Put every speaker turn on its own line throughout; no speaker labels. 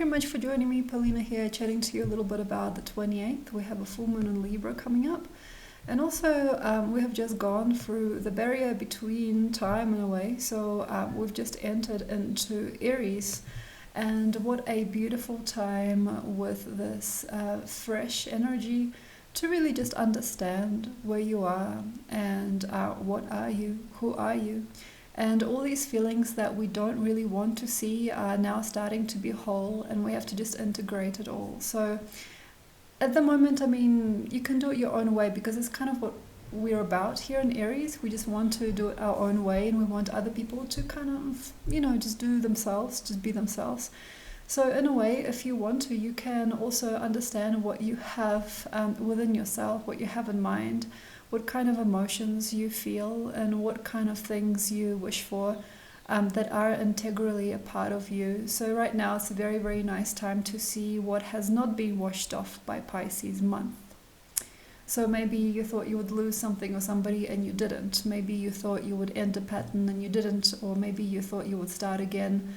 you very much for joining me. Polina here, chatting to you a little bit about the 28th. We have a full moon in Libra coming up. And also, we have just gone through the barrier between time and away. So we've just entered into Aries. And what a beautiful time with this fresh energy to really just understand where you are and what are you, who are you. And all these feelings that we don't really want to see are now starting to be whole, and we have to just integrate it all. So at the moment, I mean, you can do it your own way, because it's kind of what we're about here in Aries. We just want to do it our own way, and we want other people to kind of, just do themselves, just be themselves. So in a way, if you want to, you can also understand what you have within yourself, what you have in mind, what kind of emotions you feel, and what kind of things you wish for that are integrally a part of you. So right now it's a very, very nice time to see what has not been washed off by Pisces month. So maybe you thought you would lose something or somebody and you didn't. Maybe you thought you would end a pattern and you didn't. Or maybe you thought you would start again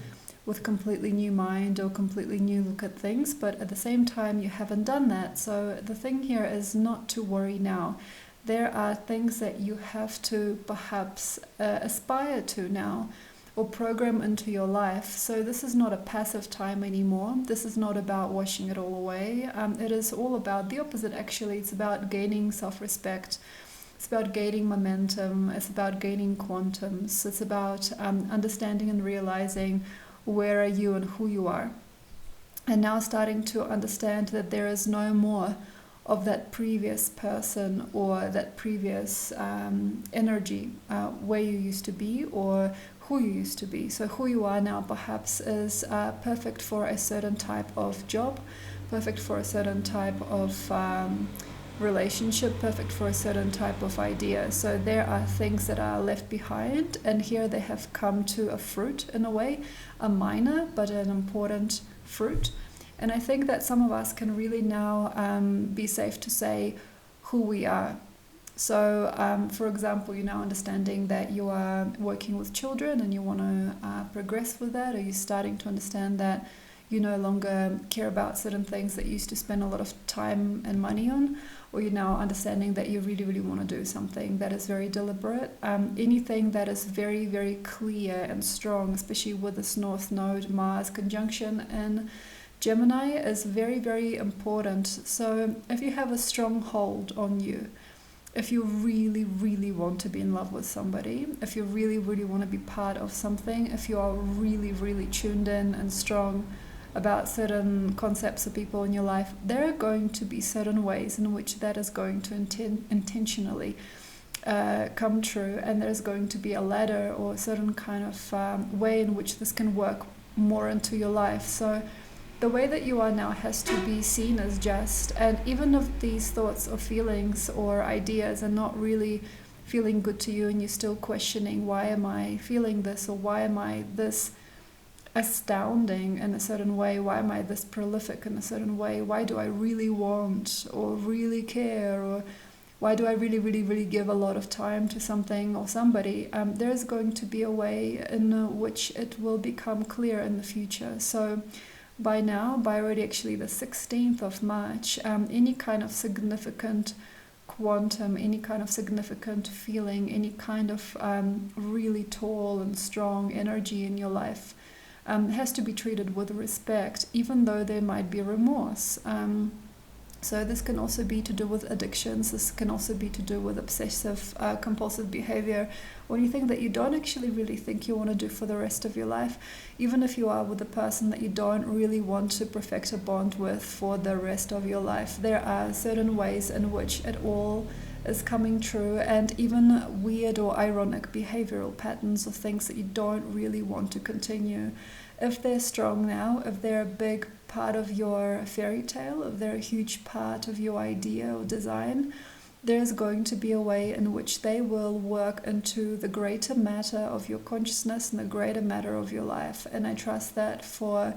with completely new mind or completely new look at things. But at the same time, you haven't done that. So the thing here is not to worry now. There are things that you have to perhaps aspire to now or program into your life. So this is not a passive time anymore. This is not about washing it all away. It is all about the opposite, actually. It's about gaining self-respect. It's about gaining momentum. It's about gaining quantums. It's about understanding and realizing where are you and who you are. And now starting to understand that there is no more of that previous person or that previous energy where you used to be or who you used to be. So who you are now perhaps is perfect for a certain type of job, perfect for a certain type of relationship, perfect for a certain type of idea. So there are things that are left behind, and here they have come to a fruit in a way, a minor but an important fruit. And I think that some of us can really now be safe to say who we are. So, for example, you're now understanding that you are working with children and you want to progress with that, or you're starting to understand that you no longer care about certain things that you used to spend a lot of time and money on, or you're now understanding that you really, really want to do something that is very deliberate. Anything that is very, very clear and strong, especially with this North Node Mars conjunction and Gemini, is very, very important. So if you have a strong hold on you, if you really, really want to be in love with somebody, if you really, really want to be part of something, if you are really, really tuned in and strong about certain concepts of people in your life, there are going to be certain ways in which that is going to intentionally come true, and there's going to be a ladder or a certain kind of way in which this can work more into your life. So the way that you are now has to be seen as just, and even if these thoughts or feelings or ideas are not really feeling good to you and you're still questioning, why am I feeling this, or why am I this astounding in a certain way, why am I this prolific in a certain way, why do I really want or really care, or why do I really, really, really give a lot of time to something or somebody, there's going to be a way in which it will become clear in the future. So by now, by already actually the 16th of March, any kind of significant quantum, any kind of significant feeling, any kind of really tall and strong energy in your life has to be treated with respect, even though there might be remorse. So this can also be to do with addictions. This can also be to do with obsessive compulsive behavior, or anything that you don't actually really think you want to do for the rest of your life, even if you are with a person that you don't really want to perfect a bond with for the rest of your life. There are certain ways in which it all is coming true, and even weird or ironic behavioral patterns of things that you don't really want to continue. If they're strong now, if they're a big part of your fairy tale, if they're a huge part of your idea or design, there's going to be a way in which they will work into the greater matter of your consciousness and the greater matter of your life. And I trust that for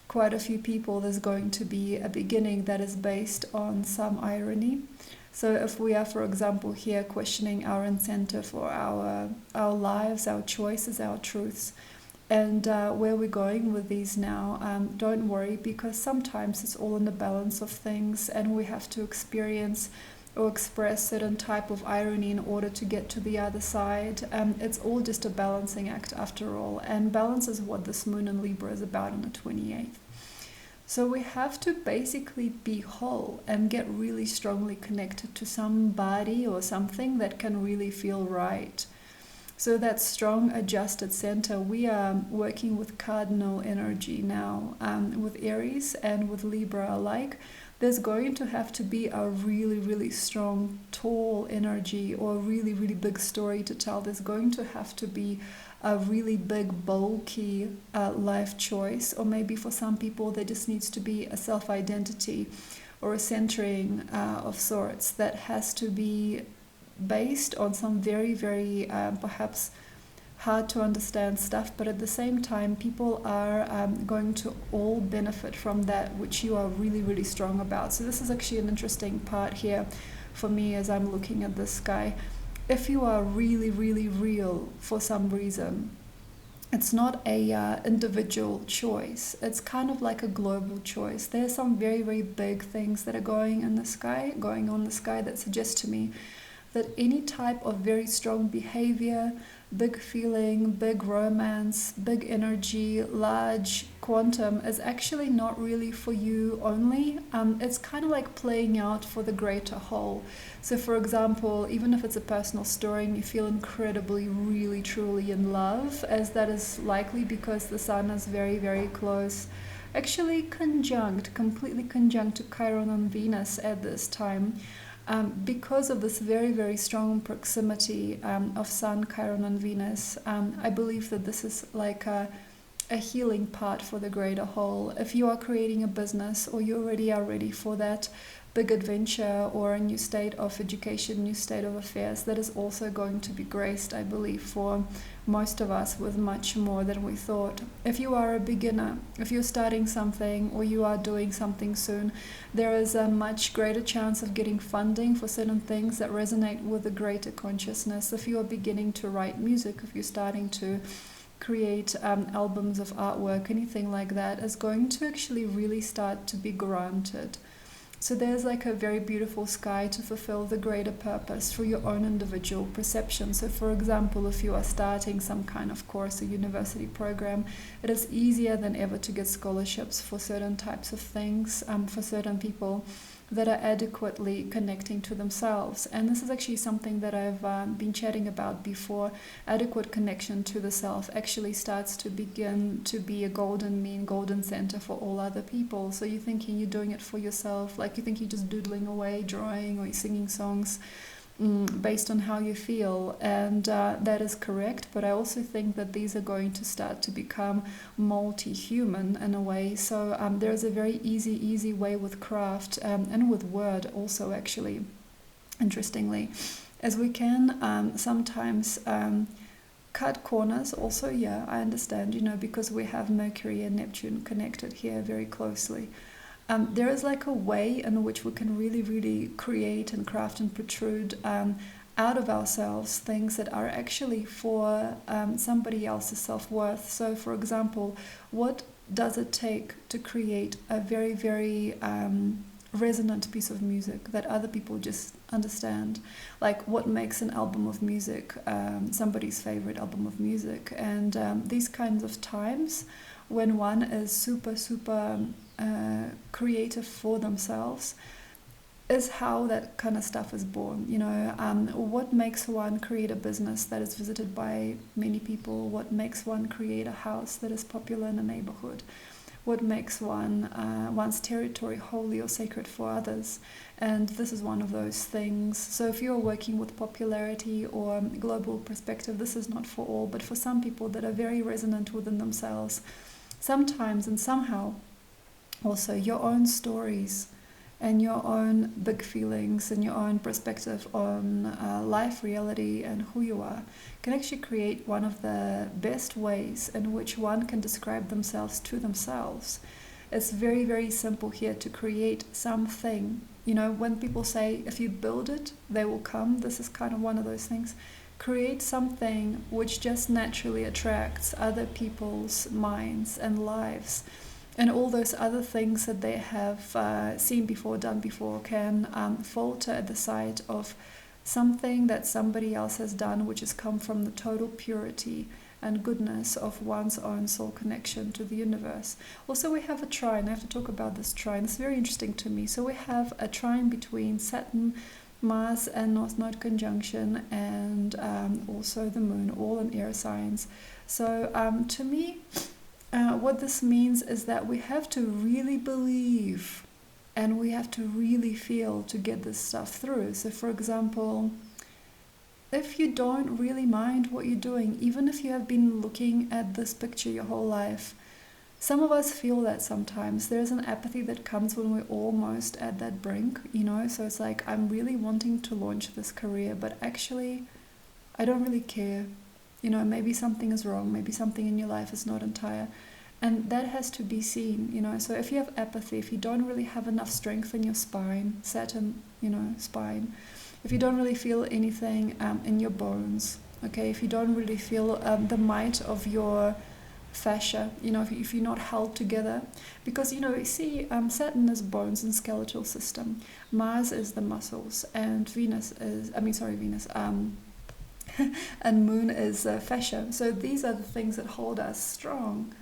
quite a few people, there's going to be a beginning that is based on some irony. So if we are, for example, here questioning our incentive or our lives, our choices, our truths, And where we're going with these now, don't worry, because sometimes it's all in the balance of things, and we have to experience or express certain type of irony in order to get to the other side. It's all just a balancing act after all, and balance is what this moon in Libra is about on the 28th. So we have to basically be whole and get really strongly connected to somebody or something that can really feel right. So that strong adjusted center, we are working with cardinal energy now, with Aries and with Libra alike. There's going to have to be a really, really strong, tall energy, or a really, really big story to tell. There's going to have to be a really big, bulky life choice, or maybe for some people there just needs to be a self-identity or a centering of sorts that has to be based on some very, very perhaps hard to understand stuff, but at the same time people are going to all benefit from that which you are really, really strong about. So this is actually an interesting part here for me as I'm looking at this sky. If you are really, really real for some reason, it's not a individual choice. It's kind of like a global choice. There's some very, very big things that are going on the sky that suggest to me that any type of very strong behavior, big feeling, big romance, big energy, large quantum is actually not really for you only. It's kind of like playing out for the greater whole. So for example, even if it's a personal story and you feel incredibly, really, truly in love, as that is likely because the sun is very, very close, actually completely conjunct to Chiron and Venus at this time. Because of this very, very strong proximity of Sun, Chiron and Venus, I believe that this is like a healing part for the greater whole. If you are creating a business, or you already are ready for that big adventure or a new state of education, new state of affairs, that is also going to be graced, I believe, for most of us with much more than we thought. If you are a beginner, if you're starting something or you are doing something soon, there is a much greater chance of getting funding for certain things that resonate with a greater consciousness. If you are beginning to write music, if you're starting to create albums of artwork, anything like that is going to actually really start to be granted. So there's like a very beautiful sky to fulfill the greater purpose for your own individual perception. So for example, if you are starting some kind of course or university program, it is easier than ever to get scholarships for certain types of things, for certain people that are adequately connecting to themselves. And this is actually something that I've been chatting about before. Adequate connection to the self actually starts to begin to be a golden mean, golden center for all other people. So you're thinking you're doing it for yourself, like you think you're just doodling away, drawing, or you're singing songs based on how you feel, and that is correct, but I also think that these are going to start to become multi-human in a way. So there's a very easy way with craft and with word also, actually, interestingly, as we can sometimes cut corners also. Yeah, I understand, because we have Mercury and Neptune connected here very closely. There is like a way in which we can really, really create and craft and protrude out of ourselves things that are actually for somebody else's self-worth. So, for example, what does it take to create a very, very resonant piece of music that other people just understand? Like, what makes an album of music somebody's favorite album of music? And these kinds of times when one is super creative for themselves is how that kind of stuff is born. What makes one create a business that is visited by many people? What makes one create a house that is popular in a neighborhood? What makes one's territory holy or sacred for others? And this is one of those things. So if you're working with popularity or global perspective, this is not for all, but for some people that are very resonant within themselves, sometimes and somehow also your own stories and your own big feelings and your own perspective on life, reality, and who you are can actually create one of the best ways in which one can describe themselves to themselves. It's very, very simple here to create something. When people say, if you build it, they will come, this is kind of one of those things. create something which just naturally attracts other people's minds and lives. And all those other things that they have seen before, done before, can falter at the sight of something that somebody else has done, which has come from the total purity and goodness of one's own soul connection to the universe. Also, we have a trine. I have to talk about this trine. It's very interesting to me. So we have a trine between Saturn, Mars, and North Node conjunction, and also the moon, all in air signs. So to me, what this means is that we have to really believe and we have to really feel to get this stuff through. So for example, if you don't really mind what you're doing, even if you have been looking at this picture your whole life, some of us feel that sometimes. There's an apathy that comes when we're almost at that brink, so it's like, I'm really wanting to launch this career, but actually I don't really care. Maybe something is wrong, maybe something in your life is not entire. And that has to be seen, So if you have apathy, if you don't really have enough strength in your spine, Saturn, spine, if you don't really feel anything in your bones, okay, if you don't really feel the might of your fascia, if you're not held together, because you see, Saturn is bones and skeletal system, Mars is the muscles, and Venus, and Moon is fascia. So these are the things that hold us strong,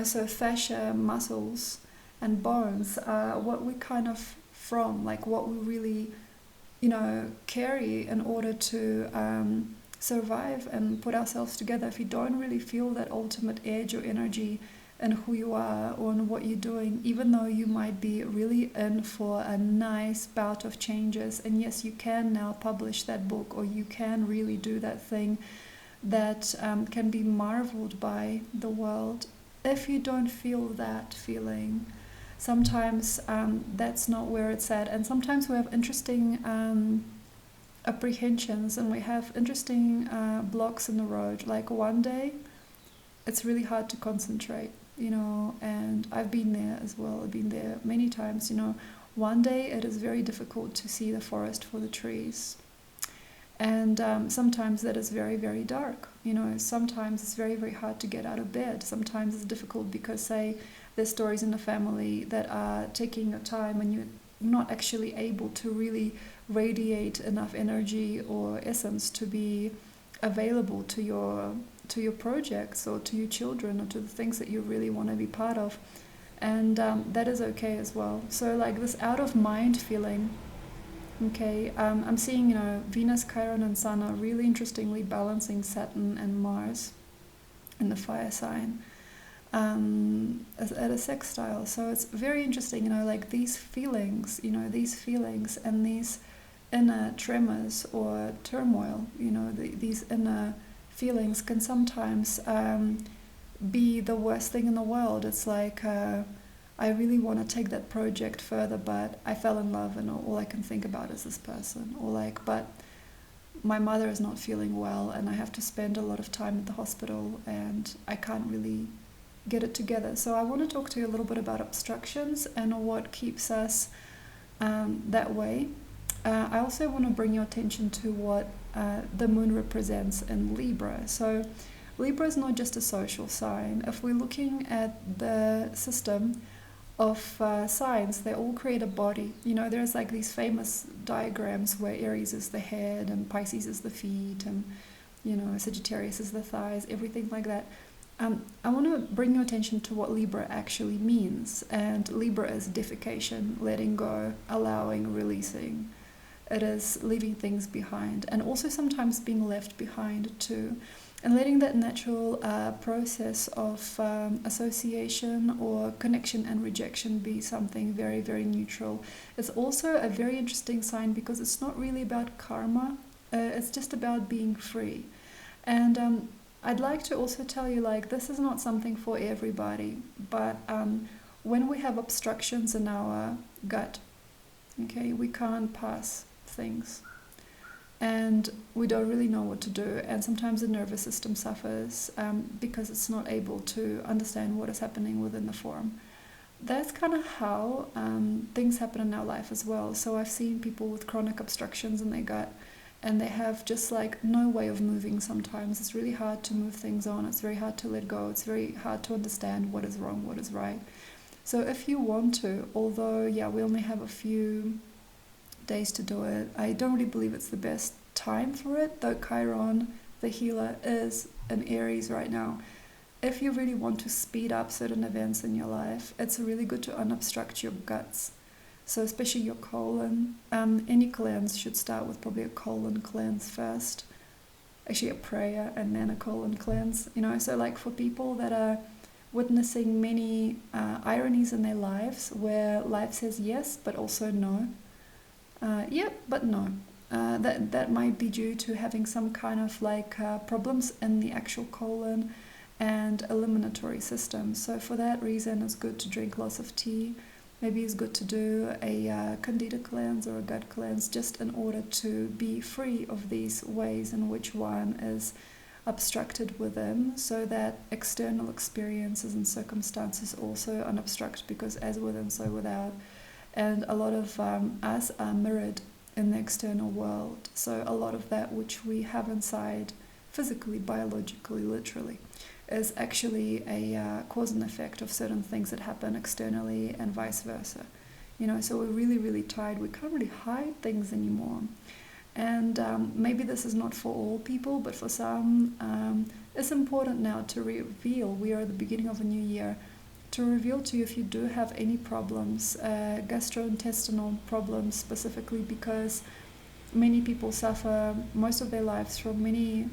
so fascia, muscles, and bones are what we kind of from, like what we really, carry in order to survive and put ourselves together. If you don't really feel that ultimate edge or energy in who you are or in what you're doing, even though you might be really in for a nice bout of changes, and yes, you can now publish that book, or you can really do that thing that can be marveled by the world. If you don't feel that feeling, sometimes that's not where it's at. And sometimes we have interesting apprehensions, and we have interesting blocks in the road. Like one day, it's really hard to concentrate, and I've been there as well. I've been there many times, One day it is very difficult to see the forest for the trees. And sometimes that is very, very dark. Sometimes it's very, very hard to get out of bed. Sometimes it's difficult because, say, there's stories in the family that are taking your time and you're not actually able to really radiate enough energy or essence to be available to your projects or to your children or to the things that you really want to be part of. And that is okay as well. So like this out of mind feeling, okay, I'm seeing, Venus, Chiron, and Sun are really interestingly balancing Saturn and Mars in the fire sign at a sextile. So it's very interesting, like these feelings, and these inner tremors or turmoil, these inner feelings can sometimes be the worst thing in the world. It's like, I really want to take that project further, but I fell in love and all I can think about is this person. Or like, but my mother is not feeling well and I have to spend a lot of time at the hospital and I can't really get it together. So I want to talk to you a little bit about obstructions and what keeps us that way. I also want to bring your attention to what the moon represents in Libra. So Libra is not just a social sign. If we're looking at the system of signs, they all create a body. There's like these famous diagrams where Aries is the head and Pisces is the feet and Sagittarius is the thighs, everything like that. I want to bring your attention to what Libra actually means. And Libra is defecation, letting go, allowing, releasing. It is leaving things behind, and also sometimes being left behind too, and letting that natural process of association or connection and rejection be something very, very neutral. It's also a very interesting sign because it's not really about karma, it's just about being free. And I'd like to also tell you, like, this is not something for everybody, but when we have obstructions in our gut, okay, we can't pass things and we don't really know what to do, and sometimes the nervous system suffers because it's not able to understand what is happening within the form. That's kind of how things happen in our life as well. So I've seen people with chronic obstructions in their gut, and they have just like no way of moving sometimes. It's really hard to move things on. It's very hard to let go. It's very hard to understand what is wrong, what is right. So if you want to, although, yeah, we only have a few days to do it, I don't really believe it's the best time for it, though Chiron, the healer, is in Aries right now. If you really want to speed up certain events in your life, it's really good to unobstruct your guts. So especially your colon. Any cleanse should start with probably a colon cleanse first. Actually a prayer and then a colon cleanse. So like for people that are witnessing many ironies in their lives, where life says yes but also no. Yep, but no. That might be due to having some kind of like problems in the actual colon and eliminatory system. So for that reason, it's good to drink lots of tea. Maybe it's good to do a candida cleanse or a gut cleanse, just in order to be free of these ways in which one is obstructed within, so that external experiences and circumstances also unobstruct, because as within, so without. And a lot of us are mirrored in the external world. So a lot of that which we have inside, physically, biologically, literally, is actually a cause and effect of certain things that happen externally and vice versa. So we're really, really tired. We can't really hide things anymore. And maybe this is not for all people, but for some, it's important now to reveal. We are at the beginning of a new year. To reveal to you if you do have any problems, gastrointestinal problems specifically, because many people suffer most of their lives from many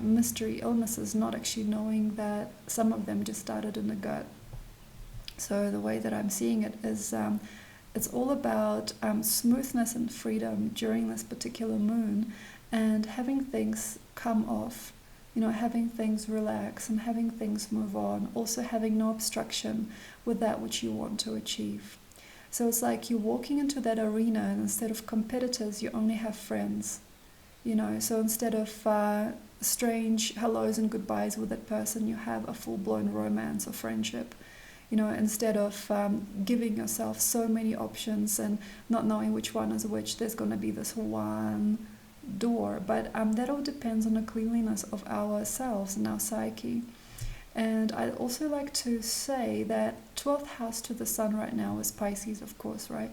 mystery illnesses, not actually knowing that some of them just started in the gut. So the way that I'm seeing it is it's all about smoothness and freedom during this particular moon, and having things come off, having things relax and having things move on, also having no obstruction with that which you want to achieve. So it's like you're walking into that arena, and instead of competitors, you only have friends. So instead of strange hellos and goodbyes with that person, you have a full-blown romance or friendship. Instead of giving yourself so many options and not knowing which one is which, there's going to be this one door. But that all depends on the cleanliness of ourselves and our psyche. And I'd also like to say that 12th house to the sun right now is Pisces, of course, right?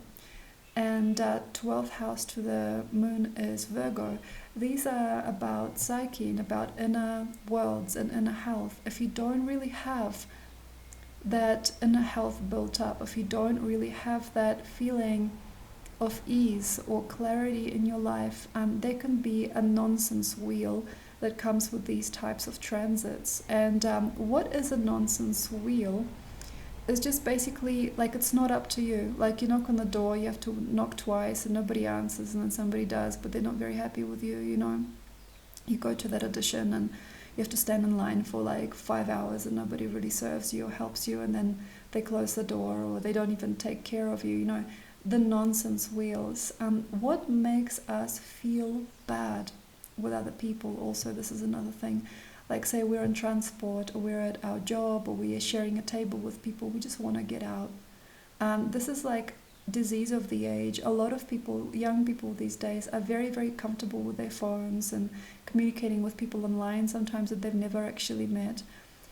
And 12th house to the moon is Virgo. These are about psyche and about inner worlds and inner health. If you don't really have that inner health built up, if you don't really have that feeling of ease or clarity in your life, there can be a nonsense wheel that comes with these types of transits. And what is a nonsense wheel? It's just basically like it's not up to you. Like you knock on the door, you have to knock twice and nobody answers, and then somebody does, but they're not very happy with you, You go to that audition and you have to stand in line for like 5 hours and nobody really serves you or helps you, and then they close the door or they don't even take care of you, The nonsense wheels. What makes us feel bad with other people also, this is another thing. Like say we're in transport or we're at our job or we are sharing a table with people, we just want to get out. This is like disease of the age. A lot of people, young people these days, are very, very comfortable with their phones and communicating with people online, sometimes that they've never actually met.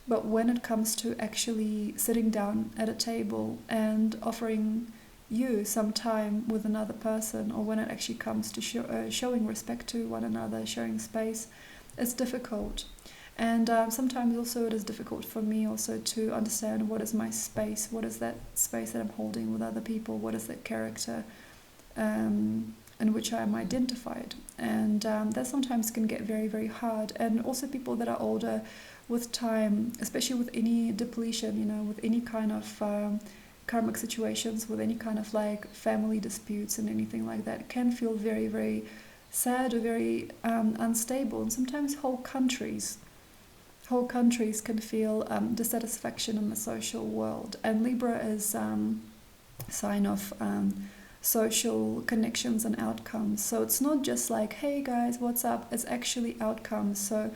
But when it comes to actually sitting down at a table and offering you some time with another person, or when it actually comes to showing respect to one another, sharing space, it's difficult. And sometimes also it is difficult for me also to understand what is my space, what is that space that I'm holding with other people, what is that character in which I am identified. And that sometimes can get very, very hard. And also people that are older, with time, especially with any depletion, with any kind of karmic situations, with any kind of like family disputes and anything like that, can feel very, very sad or very unstable. And sometimes whole countries can feel dissatisfaction in the social world. And Libra is sign of social connections and outcomes. So it's not just like, hey guys, what's up? It's actually outcomes. So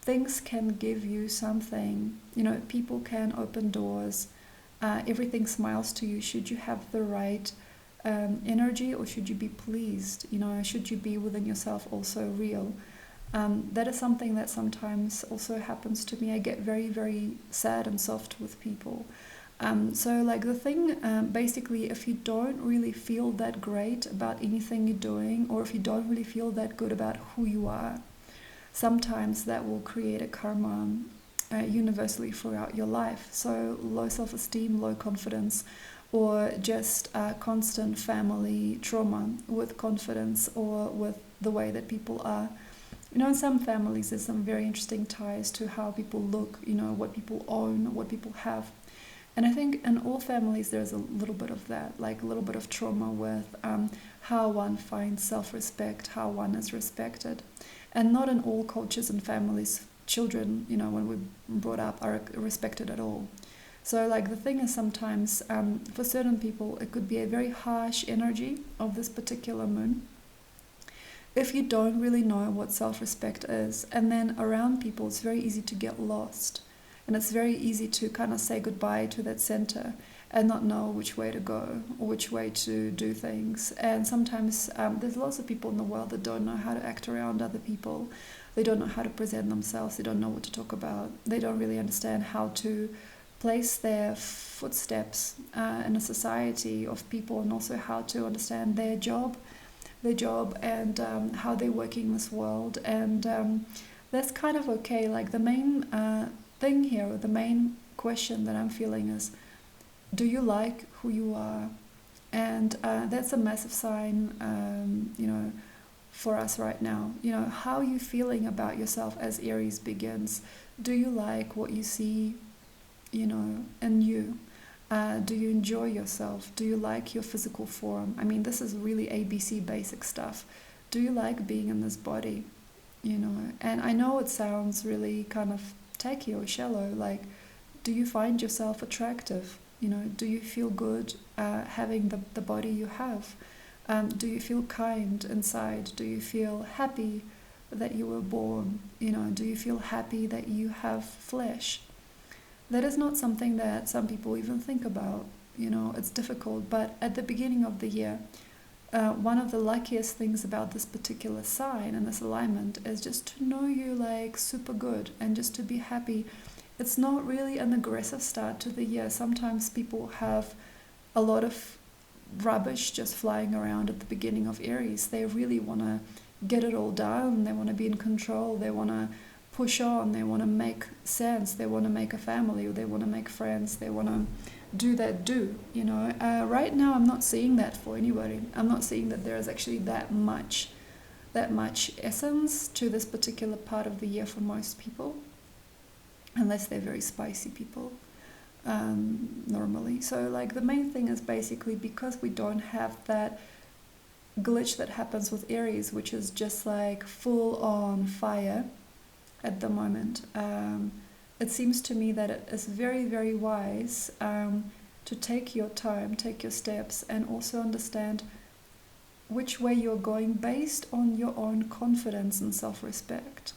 things can give you something. People can open doors. Everything smiles to you should you have the right energy, or should you be pleased? Should you be within yourself also real? That is something that sometimes also happens to me. I get very, very sad and soft with people. So like the thing, basically, if you don't really feel that great about anything you're doing, or if you don't really feel that good about who you are, sometimes that will create a karma universally throughout your life. So low self-esteem, low confidence, or just constant family trauma with confidence or with the way that people are. In some families there's some very interesting ties to how people look, what people own, what people have. And I think in all families there's a little bit of that, like a little bit of trauma with how one finds self-respect, how one is respected. And not in all cultures and families, children, when we're brought up, are respected at all. So like the thing is sometimes for certain people it could be a very harsh energy of this particular moon. If you don't really know what self-respect is, and then around people it's very easy to get lost. And it's very easy to kind of say goodbye to that center and not know which way to go or which way to do things. And sometimes there's lots of people in the world that don't know how to act around other people. They don't know how to present themselves. They don't know what to talk about. They don't really understand how to place their footsteps in a society of people, and also how to understand their job and how they work in this world. And that's kind of okay. Like the main thing here, or the main question that I'm feeling is, do you like who you are? And that's a massive sign, for us right now. How are you feeling about yourself as Aries begins? Do you like what you see, in you? Do you enjoy yourself? Do you like your physical form? I mean, this is really ABC basic stuff. Do you like being in this body? And I know it sounds really kind of tacky or shallow, like, do you find yourself attractive? Do you feel good having the body you have? Do you feel kind inside? Do you feel happy that you were born? Do you feel happy that you have flesh? That is not something that some people even think about. It's difficult. But at the beginning of the year, one of the luckiest things about this particular sign and this alignment is just to know you like super good and just to be happy. It's not really an aggressive start to the year. Sometimes people have a lot of rubbish just flying around at the beginning of Aries. They really want to get it all done. They want to be in control. They want to push on. They want to make sense. They want to make a family, or they want to make friends. They want to do that right now I'm not seeing that for anybody. I'm not seeing that there is actually that much essence to this particular part of the year for most people, unless they're very spicy people normally. So like the main thing is basically, because we don't have that glitch that happens with Aries, which is just like full on fire at the moment, it seems to me that it is very, very wise to take your time, take your steps, and also understand which way you're going based on your own confidence and self-respect.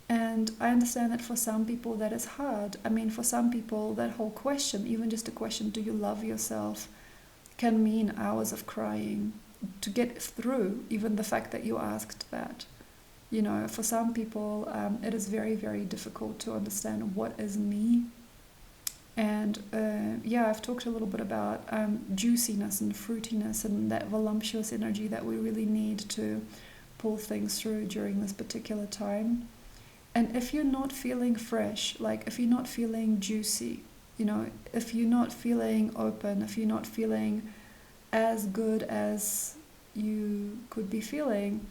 And I understand that for some people that is hard. I mean, for some people that whole question, even just a question, do you love yourself, can mean hours of crying to get through even the fact that you asked that. For some people, it is very, very difficult to understand what is me. And I've talked a little bit about juiciness and fruitiness and that voluptuous energy that we really need to pull things through during this particular time. And if you're not feeling fresh, like if you're not feeling juicy, if you're not feeling open, if you're not feeling as good as you could be feeling,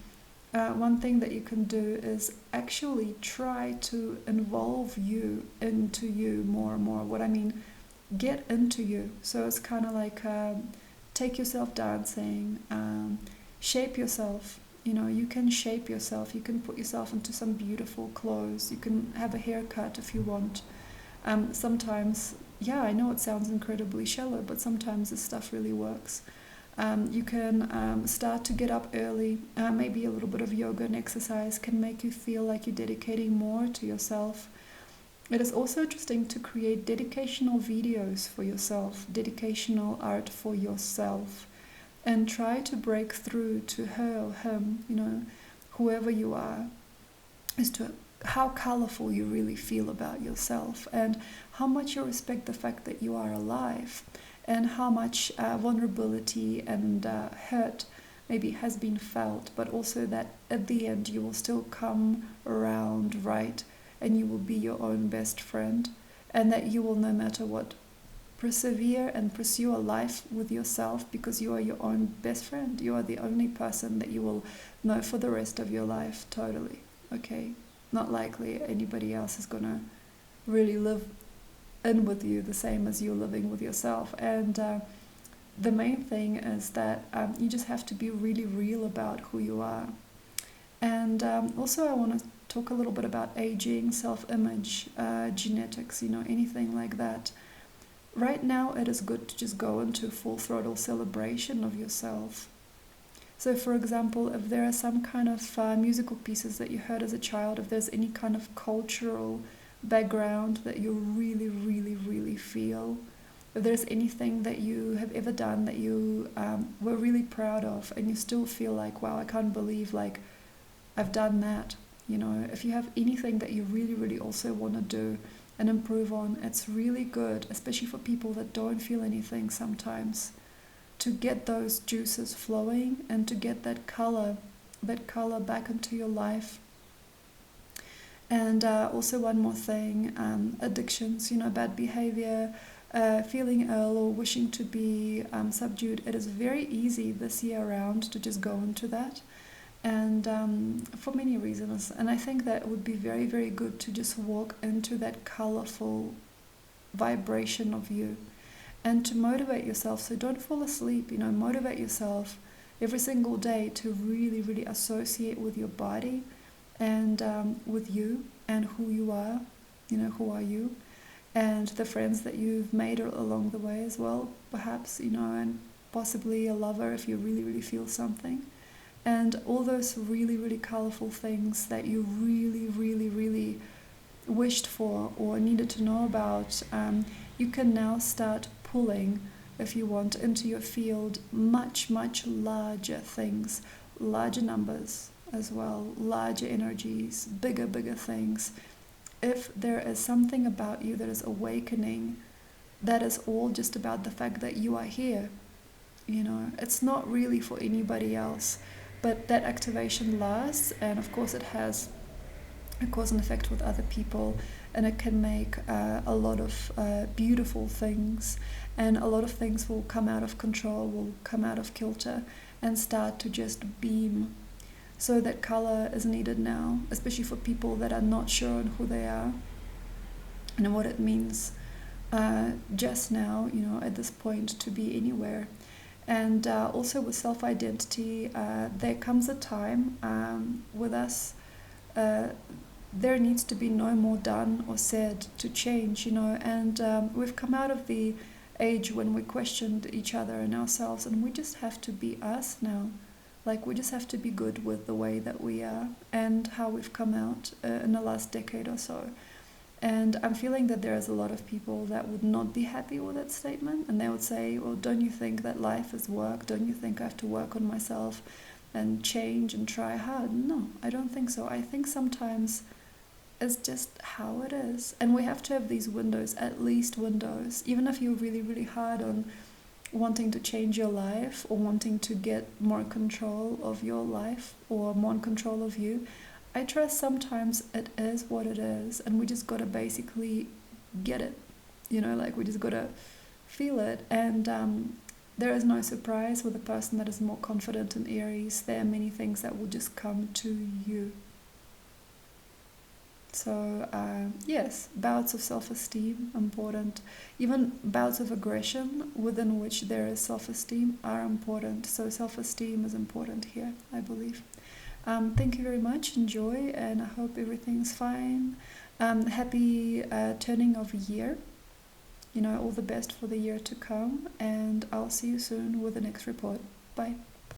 one thing that you can do is actually try to involve you into you more and more. What I mean, get into you. So it's kind of like take yourself dancing, shape yourself. You can shape yourself. You can put yourself into some beautiful clothes. You can have a haircut if you want. Sometimes, I know it sounds incredibly shallow, but sometimes this stuff really works. You can start to get up early. Maybe a little bit of yoga and exercise can make you feel like you're dedicating more to yourself. It is also interesting to create dedicational videos for yourself, dedicational art for yourself. and try to break through to her or him, whoever you are, as to how colorful you really feel about yourself, and how much you respect the fact that you are alive, and how much vulnerability and hurt maybe has been felt, but also that at the end you will still come around right, and you will be your own best friend, and that you will, no matter what, persevere and pursue a life with yourself, because you are your own best friend. You are the only person that you will know for the rest of your life, totally. Okay, not likely anybody else is gonna really live in with you the same as you're living with yourself. And the main thing is that you just have to be really real about who you are. And also I want to talk a little bit about aging, self-image, genetics, anything like that. Right now it is good to just go into full throttle celebration of yourself. So for example, if there are some kind of musical pieces that you heard as a child, if there's any kind of cultural background that you really, really, really feel, if there's anything that you have ever done that you were really proud of, and you still feel like, wow, I can't believe like I've done that. If you have anything that you really, really also want to do and improve on, it's really good, especially for people that don't feel anything sometimes, to get those juices flowing and to get that color back into your life. And also one more thing, addictions, bad behavior, feeling ill or wishing to be subdued. It is very easy this year around to just go into that, and for many reasons. And I think that it would be very, very good to just walk into that colorful vibration of you, and to motivate yourself. So don't fall asleep, motivate yourself every single day to really, really associate with your body and with you and who you are, who are you, and the friends that you've made along the way as well, perhaps, and possibly a lover if you really, really feel something. And all those really, really colorful things that you really, really, really wished for or needed to know about, you can now start pulling, if you want, into your field much, much larger things, larger numbers as well, larger energies, bigger, bigger things. If there is something about you that is awakening, that is all just about the fact that you are here. It's not really for anybody else. But that activation lasts, and of course it has a cause and effect with other people, and it can make a lot of beautiful things, and a lot of things will come out of control, will come out of kilter, and start to just beam. So that color is needed now, especially for people that are not sure on who they are and what it means just now, at this point, to be anywhere. And also with self-identity, there comes a time with us, there needs to be no more done or said to change, and we've come out of the age when we questioned each other and ourselves, and we just have to be us now. Like, we just have to be good with the way that we are and how we've come out in the last decade or so. And I'm feeling that there's a lot of people that would not be happy with that statement, and they would say, well, don't you think that life is work? Don't you think I have to work on myself and change and try hard? No, I don't think so. I think sometimes it's just how it is. And we have to have these windows, at least windows, even if you're really, really hard on wanting to change your life or wanting to get more control of your life or more control of you. I trust sometimes it is what it is, and we just gotta basically get it, we just gotta feel it. And there is no surprise with a person that is more confident in Aries. There are many things that will just come to you. So yes, bouts of self-esteem, important. Even bouts of aggression within which there is self-esteem are important. So self-esteem is important here, I believe. Thank you very much. Enjoy, and I hope everything's fine. Happy turning of year. All the best for the year to come, and I'll see you soon with the next report. Bye.